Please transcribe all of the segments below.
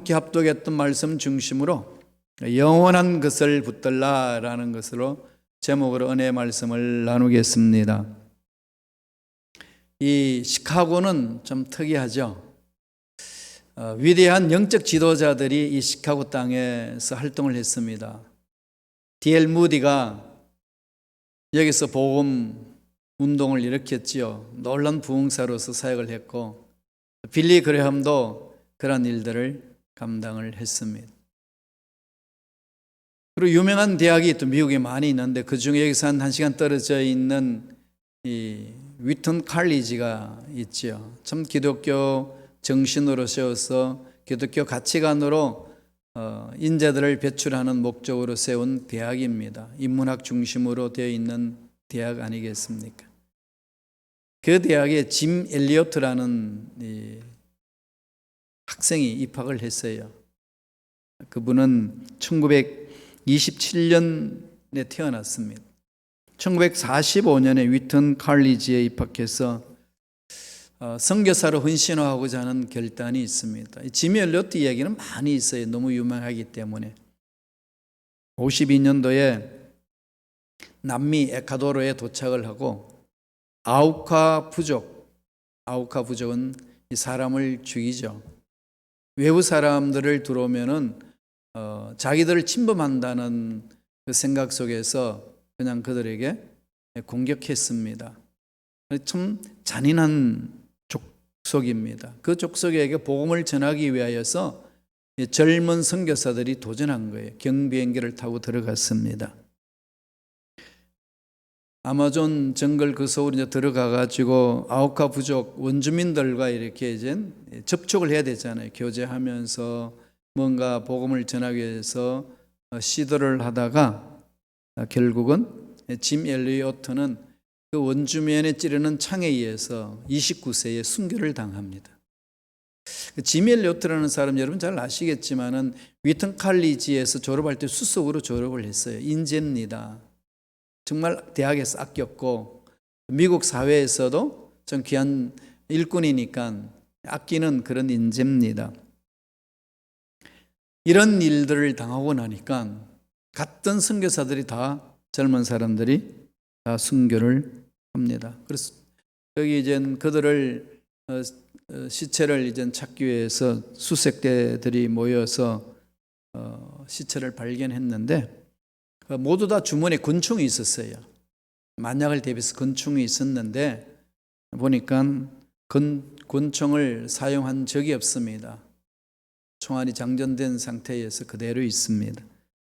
함께 합독했던 말씀 중심으로 영원한 것을 붙들라라는 것으로 제목으로 은혜의 말씀을 나누겠습니다. 이 시카고는 좀 특이하죠. 위대한 영적 지도자들이 이 시카고 땅에서 활동을 했습니다. D.L. 무디가 여기서 복음 운동을 일으켰지요. 놀라운 부흥사로서 사역을 했고, 빌리 그레함도 그런 일들을 감당을 했습니다. 그리고 유명한 대학이 또 미국에 많이 있는데 그 중에 여기서 한 1시간 떨어져 있는 이 위튼 칼리지가 있죠. 참 기독교 정신으로 세워서 기독교 가치관으로 인재들을 배출하는 목적으로 세운 대학입니다. 인문학 중심으로 되어 있는 대학 아니겠습니까? 그 대학에 짐 엘리어트라는 학생이 입학을 했어요. 그분은 1927년에 태어났습니다. 1945년에 위튼 칼리지에 입학해서 선교사로 헌신하고자 하는 결단이 있습니다. 짐 엘리어트 이야기는 많이 있어요. 너무 유명하기 때문에. 52년도에 남미 에콰도르에 도착을 하고 아우카 부족은 사람을 죽이죠. 외부 사람들을 들어오면은 자기들을 침범한다는 그 생각 속에서 그냥 그들에게 공격했습니다. 참 잔인한 족속입니다. 그 족속에게 복음을 전하기 위하여서 젊은 선교사들이 도전한 거예요. 경비행기를 타고 들어갔습니다. 아마존 정글 그 속으로 이제 들어가가지고 아우카 부족 원주민들과 이렇게 이제 접촉을 해야 되잖아요. 교제하면서 뭔가 복음을 전하기 위해서 시도를 하다가 결국은 짐 엘리어트는 그 원주민에 찌르는 창에 의해서 29세에 순교를 당합니다. 짐 엘리어트라는 사람 여러분 잘 아시겠지만은 위튼 칼리지에서 졸업할 때 수석으로 졸업을 했어요. 인재입니다. 정말 대학에서 아꼈고 미국 사회에서도 좀 귀한 일꾼이니까 아끼는 그런 인재입니다. 이런 일들을 당하고 나니까 같은 선교사들이 다 젊은 사람들이 다 순교를 합니다. 그래서 여기 이제 그들을 시체를 이제 찾기 위해서 수색대들이 모여서 시체를 발견했는데 모두 다 주머니에 권총이 있었어요. 만약을 대비해서 권총이 있었는데 보니까 권총을 사용한 적이 없습니다. 총알이 장전된 상태에서 그대로 있습니다.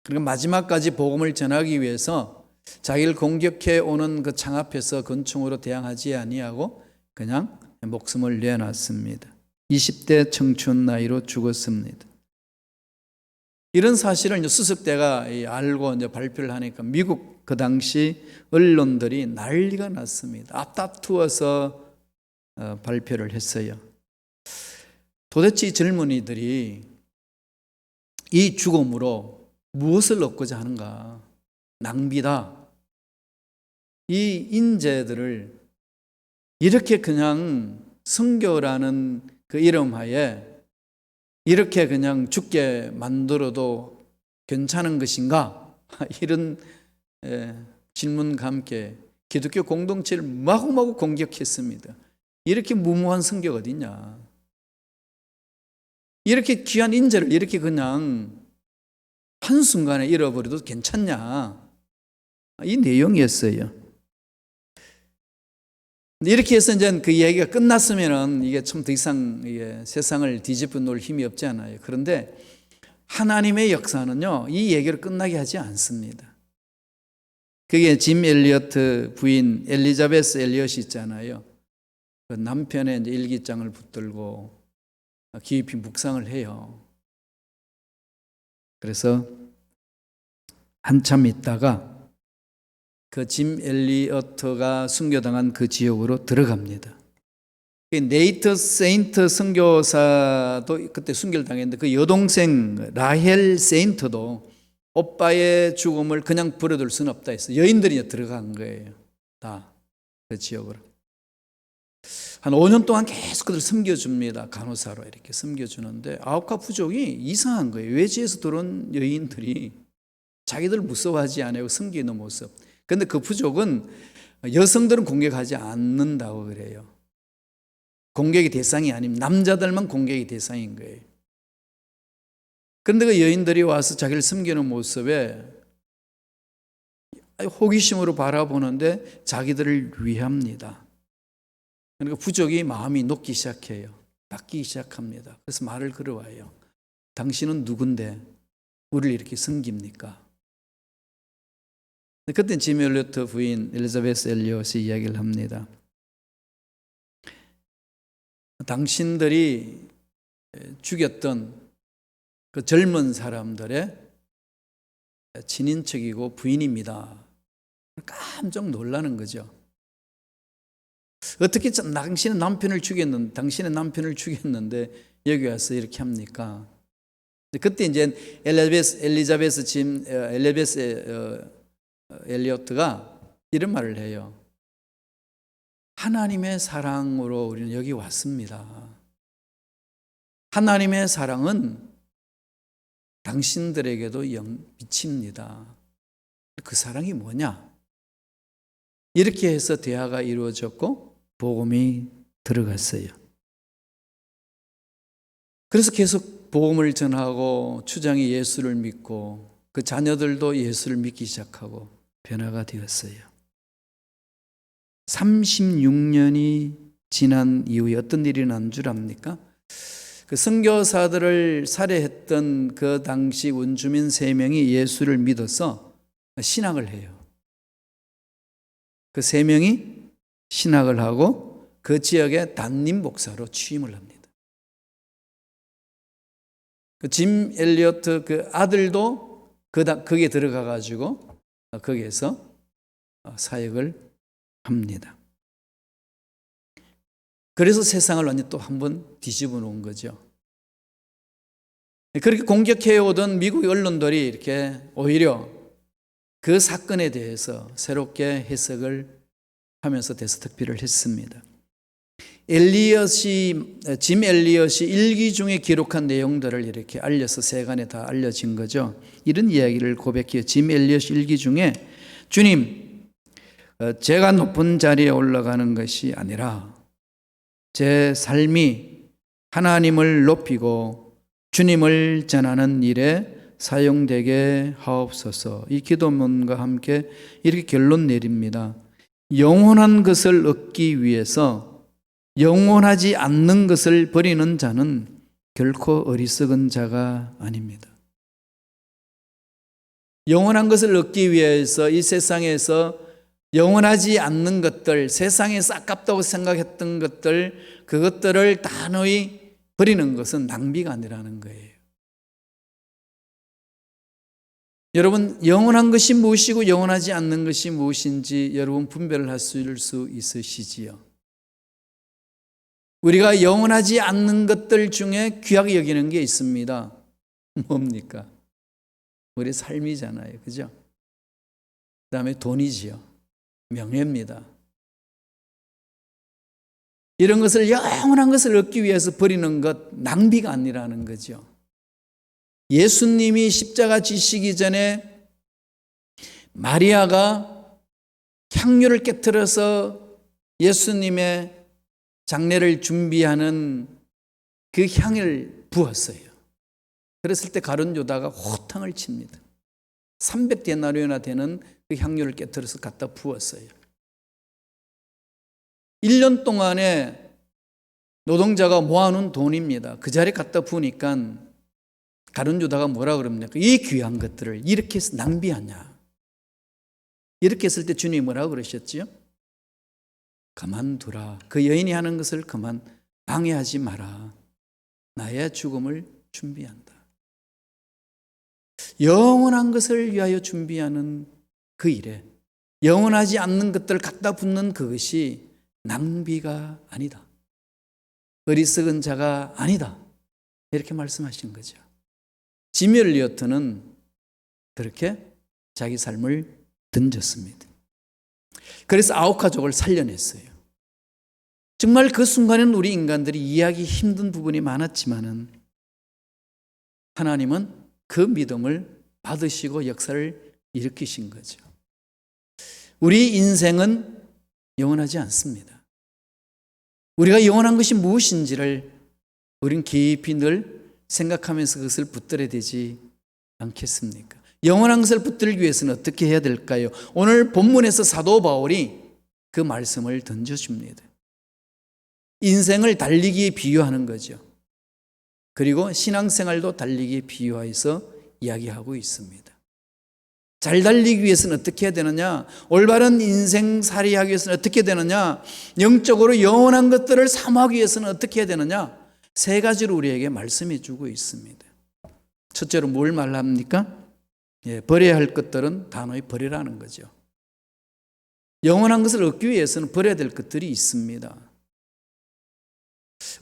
그러니까 마지막까지 복음을 전하기 위해서 자기를 공격해 오는 그 창 앞에서 권총으로 대항하지 아니하고 그냥 목숨을 내놨습니다. 20대 청춘 나이로 죽었습니다. 이런 사실을 이제 수석대가 알고 이제 발표를 하니까 미국 그 당시 언론들이 난리가 났습니다. 앞다투어서 발표를 했어요. 도대체 이 젊은이들이 이 죽음으로 무엇을 얻고자 하는가? 낭비다. 이 인재들을 이렇게 그냥 선교라는 그 이름하에 이렇게 그냥 죽게 만들어도 괜찮은 것인가? 이런 질문과 함께 기독교 공동체를 마구마구 공격했습니다. 이렇게 무모한 선교가 어디냐? 이렇게 귀한 인재를 이렇게 그냥 한순간에 잃어버려도 괜찮냐? 이 내용이었어요. 이렇게 해서 이제 그 이야기가 끝났으면은 이게 참 더 이상 세상을 뒤집어 놓을 힘이 없지 않아요. 그런데 하나님의 역사는요, 이 얘기를 끝나게 하지 않습니다. 그게 짐 엘리어트 부인 엘리자베스 엘리엇이 있잖아요. 그 남편의 이제 일기장을 붙들고 깊이 묵상을 해요. 그래서 한참 있다가 그 짐 엘리어트가 순교당한 그 지역으로 들어갑니다. 네이트 세인트 선교사도 그때 순교를 당했는데 그 여동생 라헬 세인트도 오빠의 죽음을 그냥 버려둘 수는 없다 해서 여인들이 들어간 거예요. 다 그 지역으로. 한 5년 동안 계속 그들 섬겨줍니다. 간호사로 이렇게 섬겨주는데 아우카 부족이 이상한 거예요. 외지에서 들어온 여인들이 자기들 무서워하지 않아요. 섬기는 모습. 그런데 그 부족은 여성들은 공격하지 않는다고 그래요. 공격의 대상이 아닌 남자들만 공격의 대상인 거예요. 그런데 그 여인들이 와서 자기를 섬기는 모습에 호기심으로 바라보는데 자기들을 위합니다. 그러니까 부족이 마음이 녹기 시작해요. 바뀌기 시작합니다. 그래서 말을 걸어와요. 당신은 누군데 우리를 이렇게 섬깁니까? 그때 짐 엘리어트 부인 엘리자베스 엘리엇이 이야기를 합니다. 당신들이 죽였던 그 젊은 사람들의 친인척이고 부인입니다. 깜짝 놀라는 거죠. 어떻게 당신의 남편을 죽였는데 여기 와서 이렇게 합니까? 그때 이제 엘리자베스 엘리어트가 이런 말을 해요. 하나님의 사랑으로 우리는 여기 왔습니다. 하나님의 사랑은 당신들에게도 미칩니다. 그 사랑이 뭐냐? 이렇게 해서 대화가 이루어졌고 복음이 들어갔어요. 그래서 계속 복음을 전하고 추장이 예수를 믿고 그 자녀들도 예수를 믿기 시작하고 변화가 되었어요. 36년이 지난 이후에 어떤 일이 난 줄 압니까? 그 선교사들을 살해했던 그 당시 원주민 3명이 예수를 믿어서 신학을 해요. 그 3명이 신학을 하고 그 지역의 담임 목사로 취임을 합니다. 그 짐 엘리어트 그 아들도 거기에 들어가 가지고 거기에서 사역을 합니다. 그래서 세상을 완전히 또 한 번 뒤집어 놓은 거죠. 그렇게 공격해오던 미국의 언론들이 이렇게 오히려 그 사건에 대해서 새롭게 해석을 하면서 대서특필을 했습니다. 짐 엘리엇이 일기 중에 기록한 내용들을 이렇게 알려서 세간에 다 알려진 거죠. 이런 이야기를 고백해요. 짐 엘리엇 일기 중에 주님, 제가 높은 자리에 올라가는 것이 아니라 제 삶이 하나님을 높이고 주님을 전하는 일에 사용되게 하옵소서. 이 기도문과 함께 이렇게 결론 내립니다. 영원한 것을 얻기 위해서 영원하지 않는 것을 버리는 자는 결코 어리석은 자가 아닙니다. 영원한 것을 얻기 위해서 이 세상에서 영원하지 않는 것들, 세상에서 아깝다고 생각했던 것들, 그것들을 단호히 버리는 것은 낭비가 아니라는 거예요. 여러분, 영원한 것이 무엇이고 영원하지 않는 것이 무엇인지 여러분 분별을 하실 수 있으시지요? 우리가 영원하지 않는 것들 중에 귀하게 여기는 게 있습니다. 뭡니까? 우리 삶이잖아요. 그죠? 그 다음에 돈이지요. 명예입니다. 이런 것을 영원한 것을 얻기 위해서 버리는 것 낭비가 아니라는 거죠. 예수님이 십자가 지시기 전에 마리아가 향유를 깨트려서 예수님의 장례를 준비하는 그 향을 부었어요. 그랬을 때 가룟 유다가 호탕을 칩니다. 300데나리온이나 되는 그 향유를 깨트려서 갖다 부었어요. 1년 동안에 노동자가 모아놓은 돈입니다. 그 자리에 갖다 부으니까 가룟 유다가 뭐라 그럽니까? 이 귀한 것들을 이렇게 해서 낭비하냐? 이렇게 했을 때 주님이 뭐라고 그러셨지요? 가만두라. 그 여인이 하는 것을 그만 방해하지 마라. 나의 죽음을 준비한다. 영원한 것을 위하여 준비하는 그 일에 영원하지 않는 것들을 갖다 붙는 그것이 낭비가 아니다. 어리석은 자가 아니다. 이렇게 말씀하신 거죠. 짐 엘리어트는 그렇게 자기 삶을 던졌습니다. 그래서 아홉 가족을 살려냈어요. 정말 그 순간에는 우리 인간들이 이해하기 힘든 부분이 많았지만은 하나님은 그 믿음을 받으시고 역사를 일으키신 거죠. 우리 인생은 영원하지 않습니다. 우리가 영원한 것이 무엇인지를 우린 깊이 늘 생각하면서 그것을 붙들어야 되지 않겠습니까? 영원한 것을 붙들기 위해서는 어떻게 해야 될까요? 오늘 본문에서 사도 바울이 그 말씀을 던져줍니다. 인생을 달리기에 비유하는 거죠. 그리고 신앙생활도 달리기에 비유해서 이야기하고 있습니다. 잘 달리기 위해서는 어떻게 해야 되느냐? 올바른 인생살이 하기 위해서는 어떻게 해야 되느냐? 영적으로 영원한 것들을 사모하기 위해서는 어떻게 해야 되느냐? 세 가지로 우리에게 말씀해 주고 있습니다. 첫째로 뭘 말합니까? 버려야 할 것들은 단호히 버리라는 거죠. 영원한 것을 얻기 위해서는 버려야 될 것들이 있습니다.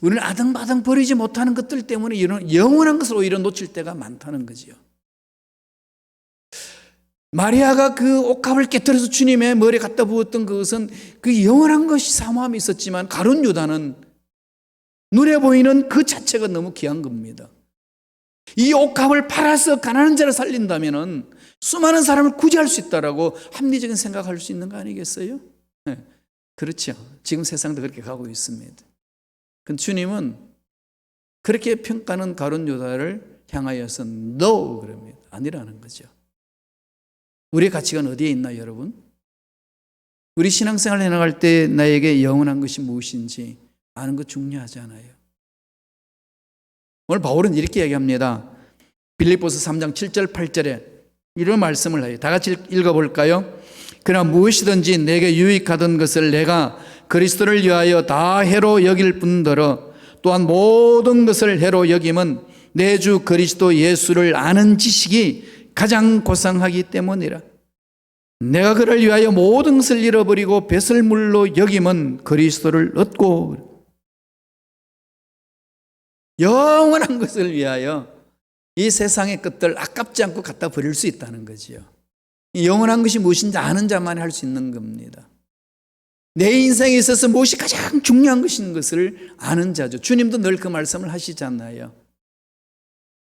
우리는 아등바등 버리지 못하는 것들 때문에 이런 영원한 것을 오히려 놓칠 때가 많다는 거죠. 마리아가 그 옥합을 깨뜨려서 주님의 머리에 갖다 부었던 그것은 그 영원한 것이 사모함이 있었지만 가룟 유다는 눈에 보이는 그 자체가 너무 귀한 겁니다. 이 옥합을 팔아서 가난한 자를 살린다면 수많은 사람을 구제할 수 있다라고 합리적인 생각할 수 있는 거 아니겠어요? 네, 그렇죠. 지금 세상도 그렇게 가고 있습니다. 근데 주님은 그렇게 평가하는 가룟 유다를 향하여서 no 그럽니다. 아니라는 거죠. 우리의 가치관 어디에 있나요, 여러분? 우리 신앙생활을 해나갈 때 나에게 영원한 것이 무엇인지 아는 것 중요하잖아요. 오늘 바울은 이렇게 얘기합니다. 빌립보서 3장 7절 8절에 이런 말씀을 해요. 다 같이 읽어볼까요? 그러나 무엇이든지 내게 유익하던 것을 내가 그리스도를 위하여 다 해로 여길 뿐더러 또한 모든 것을 해로 여김은 내 주 그리스도 예수를 아는 지식이 가장 고상하기 때문이라. 내가 그를 위하여 모든 것을 잃어버리고 배설물로 여김은 그리스도를 얻고 영원한 것을 위하여 이 세상의 것들 아깝지 않고 갖다 버릴 수 있다는 거지요. 영원한 것이 무엇인지 아는 자만이 할 수 있는 겁니다. 내 인생에 있어서 무엇이 가장 중요한 것인 것을 아는 자죠. 주님도 늘 그 말씀을 하시잖아요.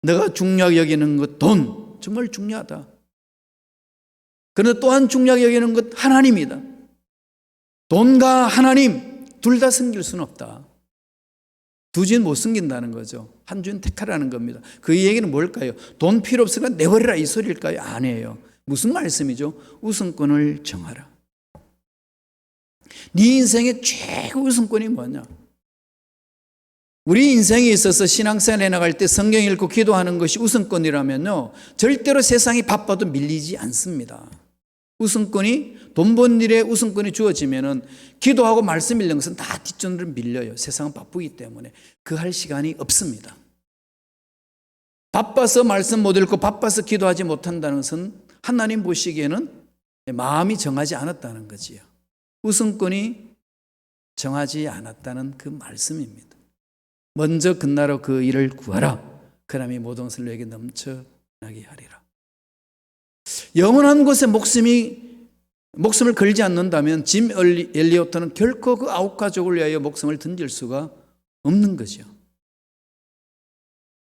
내가 중요하게 여기는 것, 돈 정말 중요하다. 그러나 또한 중요하게 여기는 것 하나님이다. 돈과 하나님 둘 다 섬길 수는 없다. 두 주인 못 섬긴다는 거죠. 한 주인 택하라는 겁니다. 그 얘기는 뭘까요? 돈 필요 없으니까 내버려라 이 소리일까요? 아니에요. 무슨 말씀이죠? 우선권을 정하라. 네 인생의 최고 우선권이 뭐냐? 우리 인생에 있어서 신앙생활 해나갈 때 성경 읽고 기도하는 것이 우선권이라면요, 절대로 세상이 바빠도 밀리지 않습니다. 우선권이 돈 번 일에 우선권이 주어지면은 기도하고 말씀 읽는 것은 다 뒷전으로 밀려요. 세상은 바쁘기 때문에 그 할 시간이 없습니다. 바빠서 말씀 못 읽고 바빠서 기도하지 못한다는 것은 하나님 보시기에는 마음이 정하지 않았다는 거지요. 우선권이 정하지 않았다는 그 말씀입니다. 먼저 끝나러 그 일을 구하라. 그러면 모든 것을 너에게 넘쳐나게 하리라. 영원한 곳에 목숨을 걸지 않는다면 짐 엘리오트는 결코 그 아홉 가족을 위하여 목숨을 던질 수가 없는 거죠.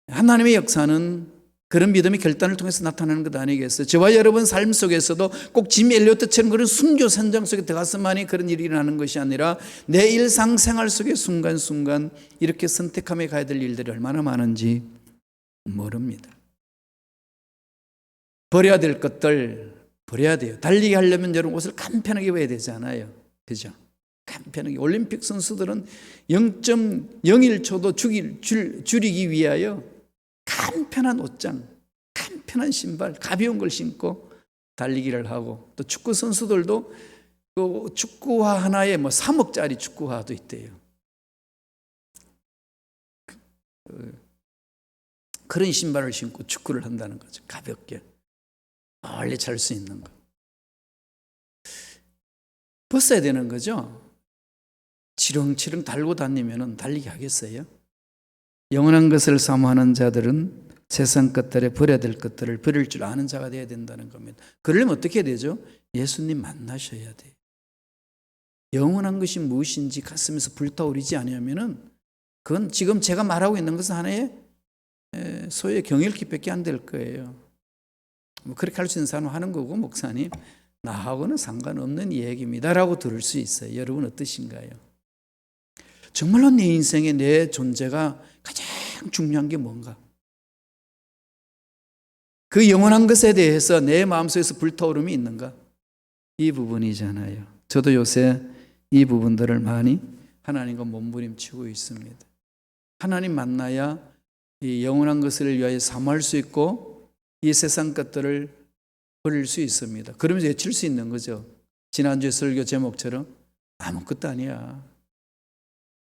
하나님의 역사는 그런 믿음의 결단을 통해서 나타나는 것 아니겠어요? 저와 여러분 삶 속에서도 꼭 짐 엘리오트처럼 그런 순교 현장 속에 들어가서만이 그런 일이 일어나는 것이 아니라 내 일상생활 속에 순간순간 이렇게 선택하며 가야 될 일들이 얼마나 많은지 모릅니다. 버려야 될 것들 버려야 돼요. 달리기 하려면 여러분 옷을 간편하게 입어야 되잖아요. 그죠? 간편하게. 올림픽 선수들은 0.01초도 줄이기 위하여 간편한 옷장, 간편한 신발, 가벼운 걸 신고 달리기를 하고, 또 축구 선수들도 그 축구화 하나에 3억짜리 축구화도 있대요. 그런 신발을 신고 축구를 한다는 거죠. 가볍게 멀리 잘 수 있는 거 벗어야 되는 거죠. 치렁치렁 달고 다니면 달리기 하겠어요? 영원한 것을 사모하는 자들은 세상 것들에 버려야 될 것들을 버릴 줄 아는 자가 되어야 된다는 겁니다. 그러려면 어떻게 해야 되죠? 예수님 만나셔야 돼요. 영원한 것이 무엇인지 가슴에서 불타오르지 않으면은 그건 지금 제가 말하고 있는 것은 하나의 소유의 경일기밖에 안 될 거예요. 뭐 그렇게 할 수 있는 사람은 하는 거고, 목사님 나하고는 상관없는 얘기입니다라고 들을 수 있어요. 여러분 어떠신가요? 정말로 내 인생에 내 존재가 가장 중요한 게 뭔가? 그 영원한 것에 대해서 내 마음속에서 불타오름이 있는가? 이 부분이잖아요. 저도 요새 이 부분들을 많이 하나님과 몸부림치고 있습니다. 하나님 만나야 이 영원한 것을 위하여 사모할 수 있고 이 세상 것들을 버릴 수 있습니다. 그러면서 외칠 수 있는 거죠. 지난주에 설교 제목처럼 아무것도 아니야.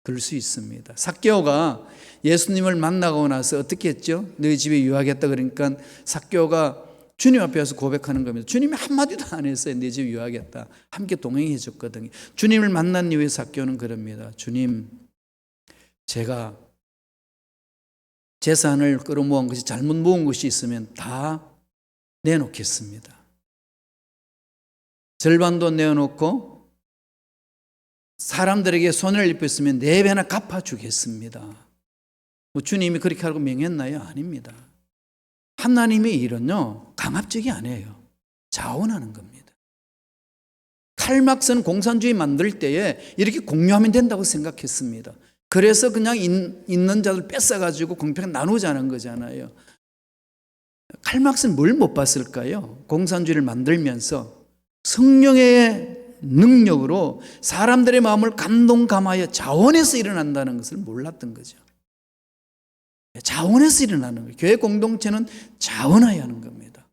그럴 수 있습니다. 삭개오가 예수님을 만나고 나서 어떻게 했죠? 너희 집에 유하겠다 그러니까 삭개오가 주님 앞에 와서 고백하는 겁니다. 주님이 한마디도 안 했어요. 내 집에 유하겠다. 함께 동행해 줬거든요. 주님을 만난 이후에 삭개오는 그럽니다. 주님, 제가 재산을 끌어모은 것이 잘못 모은 것이 있으면 다 내놓겠습니다. 절반도 내어놓고 사람들에게 손해를 입혔으면 4배나 갚아주겠습니다. 뭐 주님이 그렇게 하라고 명했나요? 아닙니다. 하나님의 일은요, 강압적이 아니에요. 자원하는 겁니다. 칼막스는 공산주의 만들 때에 이렇게 공유하면 된다고 생각했습니다. 그래서 그냥 있는 자들 뺏어가지고 공평하게 나누자는 거잖아요. 칼막스는 뭘 못 봤을까요? 공산주의를 만들면서 성령의 능력으로 사람들의 마음을 감동감하여 자원해서 일어난다는 것을 몰랐던 거죠. 자원해서 일어나는 거예요. 교회 공동체는 자원해야 하는 겁니다.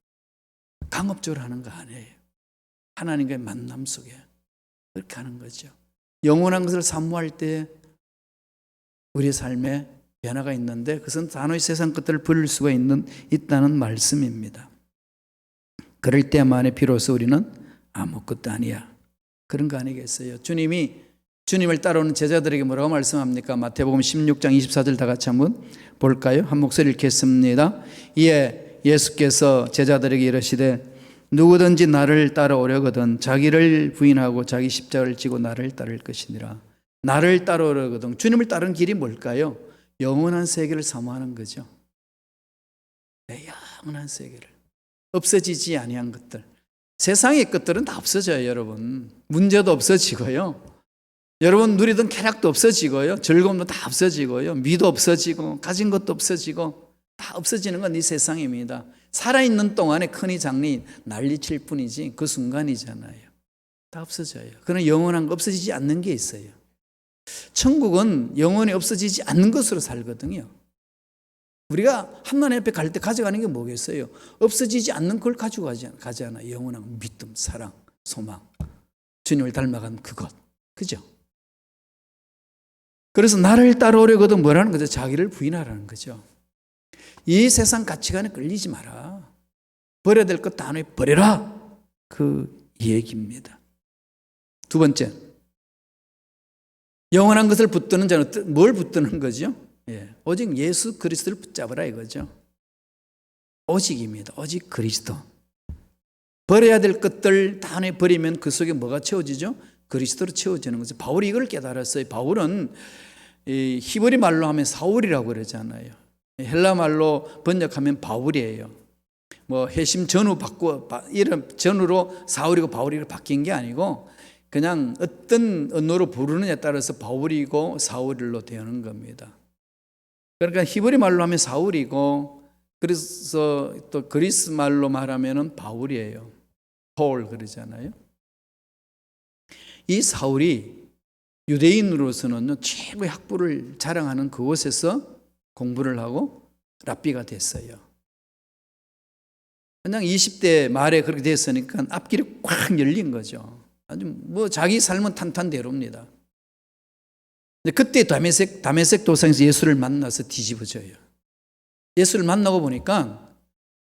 강압적으로 하는 거 아니에요. 하나님과의 만남 속에 그렇게 하는 거죠. 영원한 것을 사모할 때 우리의 삶에 변화가 있는데 그것은 단호히 세상 것들을 버릴 수가 있다는 말씀입니다. 그럴 때만에 비로소 우리는 아무것도 아니야. 그런 거 아니겠어요? 주님이 주님을 따라오는 제자들에게 뭐라고 말씀합니까? 마태복음 16장 24절 다 같이 한번 볼까요? 한 목소리 읽겠습니다. 이에 예수께서 제자들에게 이르시되 누구든지 나를 따라오려거든 자기를 부인하고 자기 십자가를 지고 나를 따를 것이니라. 나를 따라오려거든 주님을 따르는 길이 뭘까요? 영원한 세계를 사모하는 거죠. 영원한 세계를 없어지지 아니한 것들. 세상의 것들은 다 없어져요, 여러분. 문제도 없어지고요. 여러분 누리던 쾌락도 없어지고요. 즐거움도 다 없어지고요. 미도 없어지고 가진 것도 없어지고 다 없어지는 건 이 세상입니다. 살아있는 동안에 크니 작니 난리칠 뿐이지 그 순간이잖아요. 다 없어져요. 그러나 영원한 거 없어지지 않는 게 있어요. 천국은 영원히 없어지지 않는 것으로 살거든요. 우리가 하나님 앞에 갈 때 가져가는 게 뭐겠어요? 없어지지 않는 걸 가지고 가잖아요. 영원한 믿음, 사랑, 소망, 주님을 닮아간 그것. 그죠? 그래서 나를 따라오려거든 뭐라는 거죠? 자기를 부인하라는 거죠. 이 세상 가치관에 끌리지 마라. 버려야 될 것 단호히 버려라. 그 얘기입니다. 두 번째, 영원한 것을 붙드는 자는 뭘 붙드는 거죠? 오직 예수 그리스도를 붙잡으라 이거죠. 오직입니다. 오직 그리스도. 버려야 될 것들 단호히 버리면 그 속에 뭐가 채워지죠? 그리스도로 채워지는 거죠. 바울이 이걸 깨달았어요. 바울은 히브리 말로 하면 사울이라고 그러잖아요. 헬라 말로 번역하면 바울이에요. 뭐 회심 전후 이름 전후로 사울이고 바울이로 바뀐 게 아니고 그냥 어떤 언어로 부르느냐에 따라서 바울이고 사울로 되는 겁니다. 그러니까 히브리 말로 하면 사울이고 그래서 또 그리스 말로 말하면은 바울이에요. 폴 그러잖아요. 이 사울이 유대인으로서는 최고의 학부를 자랑하는 그곳에서 공부를 하고 랍비가 됐어요. 그냥 20대 말에 그렇게 됐으니까 앞길이 꽉 열린 거죠. 아주 뭐 자기 삶은 탄탄대로입니다. 그때 다메섹 도상에서 예수를 만나서 뒤집어져요. 예수를 만나고 보니까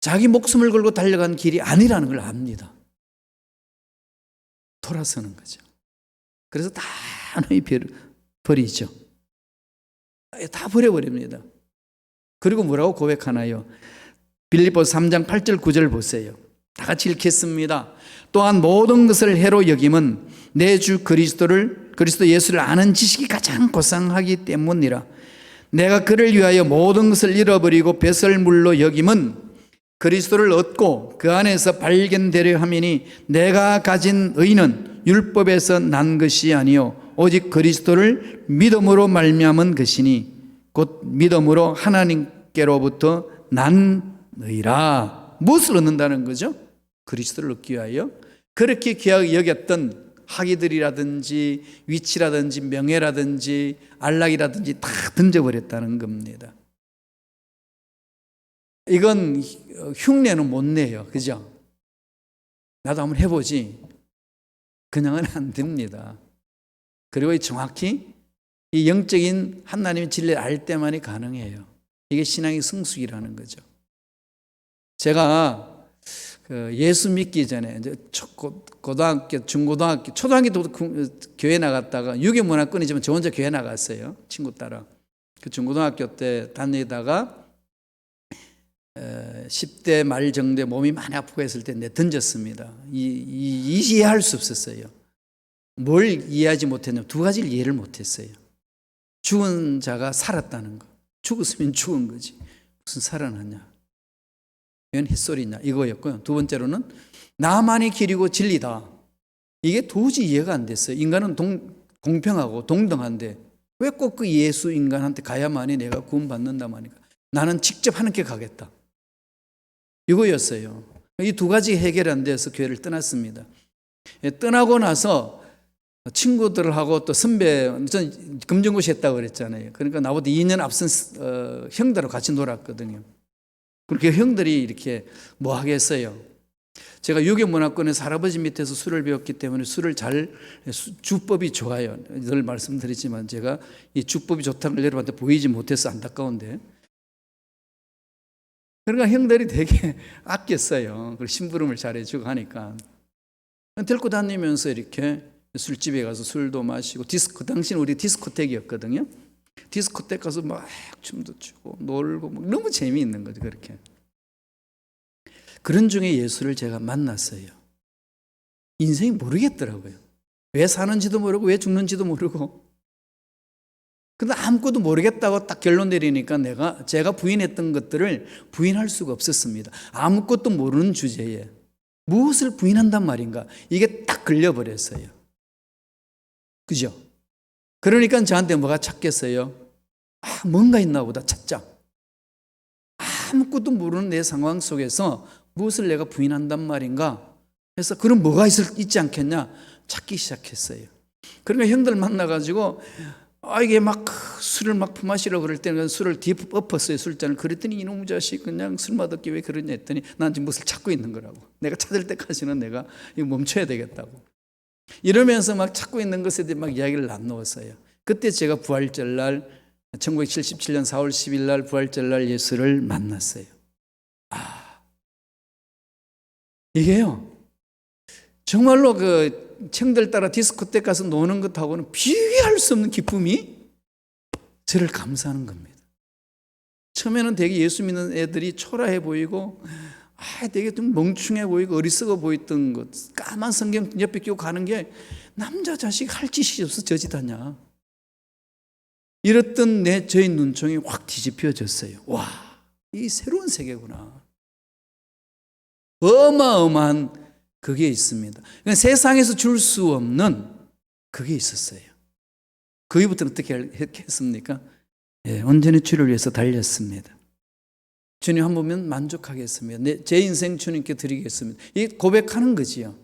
자기 목숨을 걸고 달려간 길이 아니라는 걸 압니다. 돌아서는 거죠. 그래서 단호히 버리죠. 다 버려버립니다. 그리고 뭐라고 고백하나요? 빌립보서 3장 8절 9절 보세요. 다 같이 읽겠습니다. 또한 모든 것을 해로 여김은 내 주 그리스도 예수를 아는 지식이 가장 고상하기 때문이라. 내가 그를 위하여 모든 것을 잃어버리고 배설물로 여김은 그리스도를 얻고 그 안에서 발견되려 함이니 내가 가진 의는 율법에서 난 것이 아니요 오직 그리스도를 믿음으로 말미암은 것이니 곧 믿음으로 하나님께로부터 난 의라. 무엇을 얻는다는 거죠? 그리스도를 얻기 위하여 그렇게 귀하게 여겼던 학위들이라든지 위치라든지 명예라든지 안락이라든지 다 던져버렸다는 겁니다. 이건 흉내는 못 내요. 그죠? 나도 한번 해보지. 그냥은 안 됩니다. 그리고 정확히 이 영적인 하나님의 진리를 알 때만이 가능해요. 이게 신앙의 성숙이라는 거죠. 제가 예수 믿기 전에 이제 고등학교, 중고등학교, 초등학교 때부터 교회 나갔다가 유교문화권이지만 저 혼자 교회 나갔어요. 친구 따라. 그 중고등학교 때 다니다가 10대 말 정도에 몸이 많이 아프고 했을 때 내가 던졌습니다. 이해할 수 없었어요. 뭘 이해하지 못했냐면 두 가지를 이해를 못했어요. 죽은 자가 살았다는 거. 죽었으면 죽은 거지. 무슨 살아났냐. 이건 햇소리냐 이거였고요. 두 번째로는 나만이 길이고 진리다. 이게 도저히 이해가 안 됐어요. 인간은 공평하고 동등한데 왜 꼭 그 예수 인간한테 가야만이 내가 구원받는다고 하니까 나는 직접 하나님께 가겠다. 이거였어요. 이 두 가지 해결이 안 돼서 교회를 떠났습니다. 떠나고 나서 친구들하고 또 선배, 전 금정고시 했다고 그랬잖아요. 그러니까 나보다 2년 앞선 형들하고 같이 놀았거든요. 그렇게 형들이 이렇게 뭐 하겠어요. 제가 유교문화권에서 할아버지 밑에서 술을 배웠기 때문에 주법이 좋아요. 늘 말씀드리지만 제가 이 주법이 좋다는 걸 여러분한테 보이지 못해서 안타까운데. 그러니까 형들이 되게 아꼈어요. 그리고 심부름을 잘해주고 하니까. 데리고 다니면서 이렇게 술집에 가서 술도 마시고 그 당시는 우리 디스코텍이었거든요. 디스코텍 가서 막 춤도 추고 놀고 막 너무 재미있는 거죠. 그렇게. 그런 중에 예수를 제가 만났어요. 인생이 모르겠더라고요. 왜 사는지도 모르고 왜 죽는지도 모르고. 근데 아무것도 모르겠다고 딱 결론 내리니까 제가 부인했던 것들을 부인할 수가 없었습니다. 아무것도 모르는 주제에 무엇을 부인한단 말인가. 이게 딱 걸려버렸어요. 그죠? 그러니까 저한테 뭐가 찾겠어요? 뭔가 있나 보다 찾자. 아무것도 모르는 내 상황 속에서 무엇을 내가 부인한단 말인가 해서 그럼 뭐가 있지 않겠냐 찾기 시작했어요. 그러니까 형들 만나가지고 이게 막 술을 막 품마시려고 그럴 때는 술을 뒤에 엎었어요. 술잔을. 그랬더니 이놈의 자식 그냥 술 맛없게 왜 그러냐 했더니 난 지금 무엇을 찾고 있는 거라고. 내가 찾을 때까지는 내가 이거 멈춰야 되겠다고. 이러면서 막 찾고 있는 것에 대해 막 이야기를 나누었어요. 그때 제가 부활절날 1977년 4월 10일 날 부활절날 예수를 만났어요. 이게요 정말로 그 청들 따라 디스코텍 가서 노는 것하고는 비교할 수 없는 기쁨이 저를 감싸는 겁니다. 처음에는 되게 예수 믿는 애들이 초라해 보이고 되게 좀 멍충해 보이고 어리석어 보였던 것, 까만 성경 옆에 끼고 가는 게 남자 자식 할 짓이 없어 저 짓 하냐 이랬던 저의 눈총이 확 뒤집혀졌어요. 와, 이 새로운 세계구나. 어마어마한 그게 있습니다. 그러니까 세상에서 줄 수 없는 그게 있었어요. 그 이후부터는 어떻게 했습니까? 온전히 주를 위해서 달렸습니다. 주님 한 번면 만족하겠습니다. 제 인생 주님께 드리겠습니다. 이 고백하는 거지요.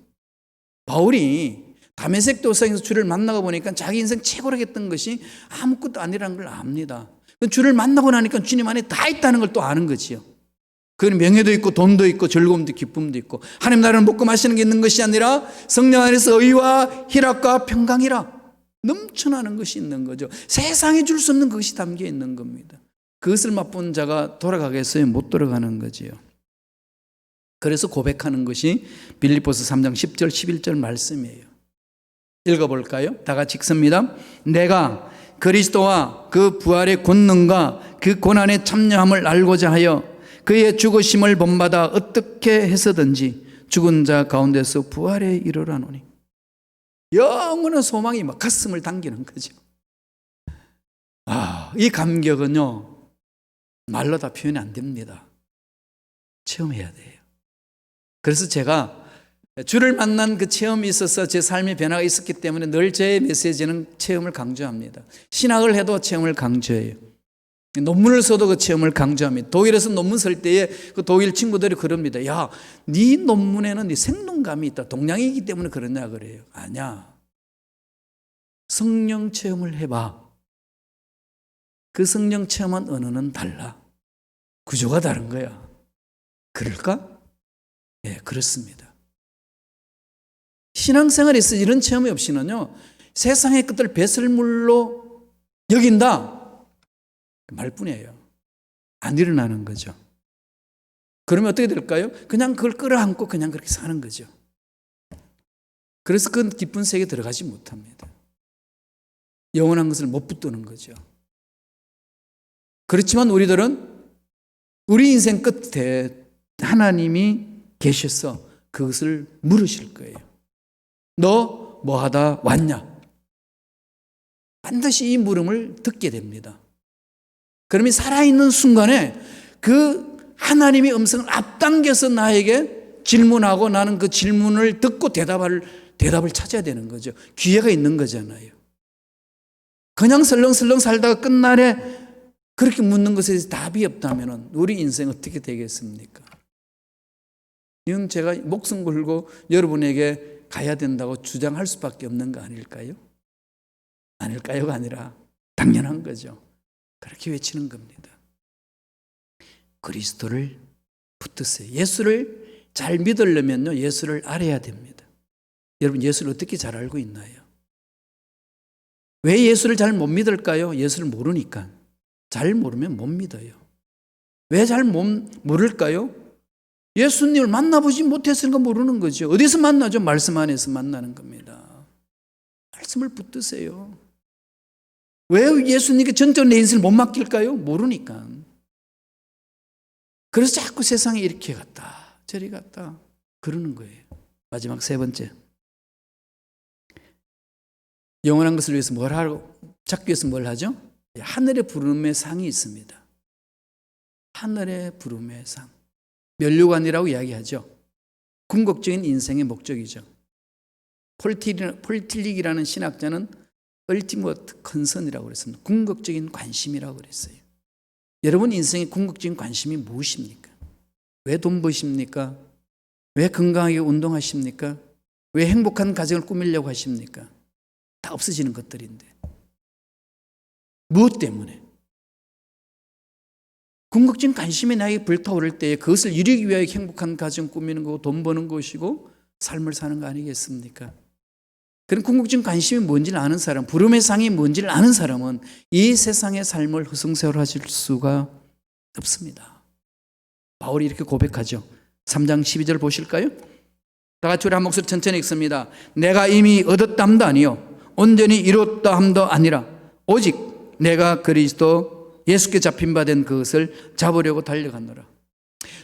바울이 다메섹 도상에서 주를 만나고 보니까 자기 인생 최고로 했던 것이 아무것도 아니라는 걸 압니다. 주를 만나고 나니까 주님 안에 다 있다는 걸 또 아는 거지요. 그건 명예도 있고 돈도 있고 즐거움도 기쁨도 있고 하나님 나라를 먹고 마시는 게 있는 것이 아니라 성령 안에서 의와 희락과 평강이라 넘쳐나는 것이 있는 거죠. 세상에 줄 수 없는 것이 담겨 있는 겁니다. 그것을 맛본 자가 돌아가겠어요? 못 돌아가는 거지요. 그래서 고백하는 것이 빌립보서 3장 10절 11절 말씀이에요. 읽어볼까요? 다 같이 읽습니다. 내가 그리스도와 그 부활의 권능과 그 고난의 참여함을 알고자 하여 그의 죽으심을 본받아 어떻게 해서든지 죽은 자 가운데서 부활에 이르라노니. 영원한 소망이 막 가슴을 당기는 거죠. 이 감격은요, 말로 다 표현이 안 됩니다. 체험해야 돼요. 그래서 제가 주를 만난 그 체험이 있어서 제 삶의 변화가 있었기 때문에 늘 제 메시지는 체험을 강조합니다. 신학을 해도 체험을 강조해요. 논문을 써도 그 체험을 강조합니다. 독일에서 논문 쓸 때에 그 독일 친구들이 그럽니다. 야, 네 논문에는 네 생동감이 있다. 동양이기 때문에 그러냐 그래요. 아니야. 성령 체험을 해봐. 그 성령 체험한 언어는 달라. 구조가 다른 거야. 그럴까? 예, 그렇습니다. 신앙생활에서 이런 체험이 없이는요, 세상의 것들 배설물로 여긴다. 말뿐이에요. 안 일어나는 거죠. 그러면 어떻게 될까요? 그냥 그걸 끌어안고 그냥 그렇게 사는 거죠. 그래서 그 깊은 세계에 들어가지 못합니다. 영원한 것을 못 붙드는 거죠. 그렇지만 우리들은 우리 인생 끝에 하나님이 계셔서 그것을 물으실 거예요. 너 뭐 하다 왔냐? 반드시 이 물음을 듣게 됩니다. 그러면 살아있는 순간에 그 하나님의 음성을 앞당겨서 나에게 질문하고 나는 그 질문을 듣고 대답을 찾아야 되는 거죠. 기회가 있는 거잖아요. 그냥 설렁설렁 살다가 끝날에 그렇게 묻는 것에 답이 없다면 우리 인생 어떻게 되겠습니까? 이건 제가 목숨 걸고 여러분에게 가야 된다고 주장할 수밖에 없는 거 아닐까요? 아닐까요가 아니라 당연한 거죠. 그렇게 외치는 겁니다. 그리스도를 붙드세요. 예수를 잘 믿으려면요, 예수를 알아야 됩니다. 여러분, 예수를 어떻게 잘 알고 있나요? 왜 예수를 잘 못 믿을까요? 예수를 모르니까. 잘 모르면 못 믿어요. 왜 잘 모를까요? 예수님을 만나보지 못했으니까 모르는 거죠. 어디서 만나죠? 말씀 안에서 만나는 겁니다. 말씀을 붙드세요. 왜 예수님께 전적으로 내 인생을 못 맡길까요? 모르니까. 그래서 자꾸 세상에 이렇게 갔다 저리 갔다 그러는 거예요. 마지막 세 번째, 영원한 것을 위해서 뭘 하고 찾기 위해서 뭘 하죠? 하늘의 부름의 상이 있습니다. 하늘의 부름의 상, 면류관이라고 이야기하죠. 궁극적인 인생의 목적이죠. 폴틸릭이라는 신학자는 ultimate concern이라고 그랬습니다. 궁극적인 관심이라고 그랬어요. 여러분 인생의 궁극적인 관심이 무엇입니까? 왜 돈 버십니까? 왜 건강하게 운동하십니까? 왜 행복한 가정을 꾸미려고 하십니까? 다 없어지는 것들인데. 무엇 때문에? 궁극적인 관심이 나에게 불타오를 때에 그것을 이루기 위하여 행복한 가정 꾸미는 거고 돈 버는 것이고 삶을 사는 거 아니겠습니까? 그런 궁극적인 관심이 뭔지를 아는 사람, 부름의 상이 뭔지를 아는 사람은 이 세상의 삶을 허송세월하실 수가 없습니다. 바울이 이렇게 고백하죠. 3장 12절 보실까요? 다 같이 우리 한 목소리 천천히 읽습니다. 내가 이미 얻었담도 아니요 온전히 이뤘다 함도 아니라 오직 내가 그리스도 예수께 잡힌 바 된 그것을 잡으려고 달려가노라.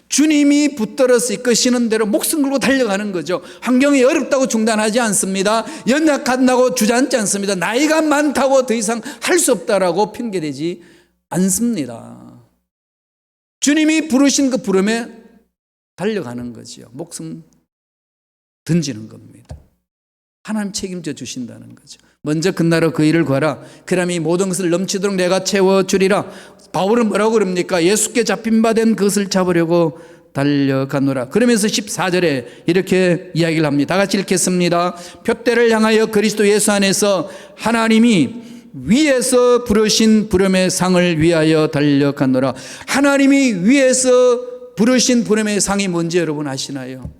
주님이 붙들어서 이끄시는 대로 목숨 걸고 달려가는 거죠. 환경이 어렵다고 중단하지 않습니다. 연약하다고 주저앉지 않습니다. 나이가 많다고 더 이상 할 수 없다라고 핑계대지 않습니다. 주님이 부르신 그 부름에 달려가는 거죠. 목숨 던지는 겁니다. 하나님 책임져 주신다는 거죠. 먼저 그 나라 그 일을 구하라. 그러면 이 모든 것을 넘치도록 내가 채워주리라. 바울은 뭐라고 그럽니까? 예수께 잡힌 바 된 그것을 잡으려고 달려가노라. 그러면서 14절에 이렇게 이야기를 합니다. 다 같이 읽겠습니다. 표대를 향하여 그리스도 예수 안에서 하나님이 위에서 부르신 부름의 상을 위하여 달려가노라. 하나님이 위에서 부르신 부름의 상이 뭔지 여러분 아시나요?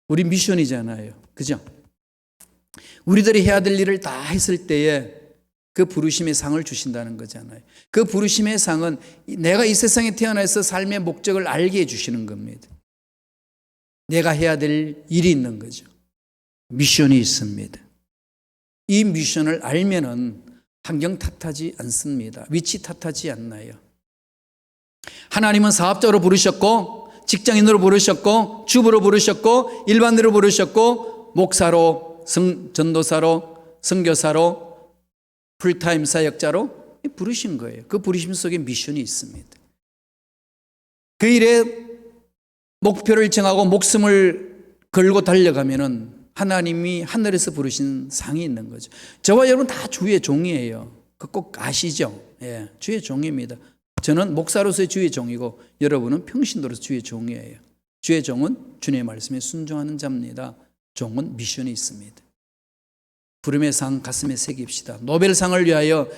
우리 미션이잖아요. 그죠? 우리들이 해야 될 일을 다 했을 때에 그 부르심의 상을 주신다는 거잖아요. 그 부르심의 상은 내가 이 세상에 태어나서 삶의 목적을 알게 해주시는 겁니다. 내가 해야 될 일이 있는 거죠. 미션이 있습니다. 이 미션을 알면은 환경 탓하지 않습니다. 위치 탓하지 않나요? 하나님은 사업자로 부르셨고 직장인으로 부르셨고 주부로 부르셨고 일반인으로 부르셨고 목사로, 전도사로, 선교사로, 풀타임 사역자로 부르신 거예요. 그 부르심 속에 미션이 있습니다. 그 일에 목표를 정하고 목숨을 걸고 달려가면은 하나님이 하늘에서 부르신 상이 있는 거죠. 저와 여러분 다 주의 종이에요. 그 꼭 아시죠? 예, 주의 종입니다. 저는 목사로서의 주의 종이고 여러분은 평신도로서 주의 종이에요. 주의 종은 주님의 말씀에 순종하는 자입니다. 종은 미션이 있습니다. 부름의 상 가슴에 새깁시다. 노벨상을 위하여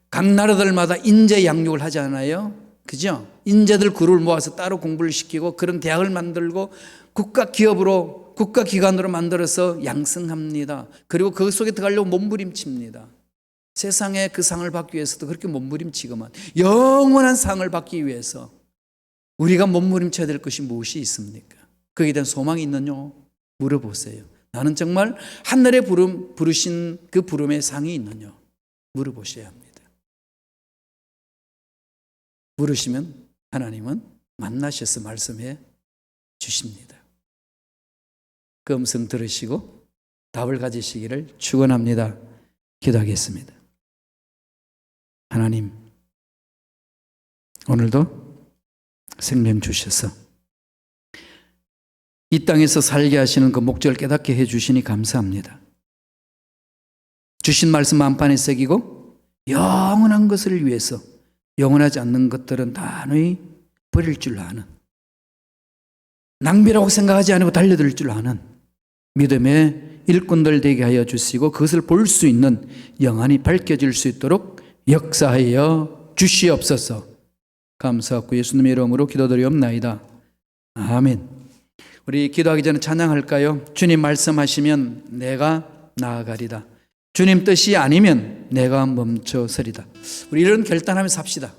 각 나라들마다 인재 양육을 하지 않아요? 그죠? 인재들 그룹을 모아서 따로 공부를 시키고 그런 대학을 만들고 국가 기업으로, 국가 기관으로 만들어서 양성합니다. 그리고 그 속에 들어가려고 몸부림칩니다. 세상에 그 상을 받기 위해서도 그렇게 몸부림치고만 영원한 상을 받기 위해서 우리가 몸부림쳐야 될 것이 무엇이 있습니까? 거기에 대한 소망이 있느냐? 물어보세요. 나는 정말 하늘에 부르신 그 부름의 상이 있느냐? 물어보셔야 합니다. 물으시면 하나님은 만나셔서 말씀해 주십니다. 그 음성 들으시고 답을 가지시기를 축원합니다. 기도하겠습니다. 하나님, 오늘도 생명 주셔서 이 땅에서 살게 하시는 그 목적을 깨닫게 해주시니 감사합니다. 주신 말씀 만판에 새기고 영원한 것을 위해서 영원하지 않는 것들은 단호히 버릴 줄 아는, 낭비라고 생각하지 않고 달려들 줄 아는 믿음의 일꾼들 되게 하여 주시고 그것을 볼 수 있는 영안이 밝혀질 수 있도록 역사하여 주시옵소서. 감사하고 예수님의 이름으로 기도드리옵나이다. 아멘. 우리 기도하기 전에 찬양할까요? 주님 말씀하시면 내가 나아가리다. 주님 뜻이 아니면 내가 멈춰서리다. 우리 이런 결단하면서 삽시다.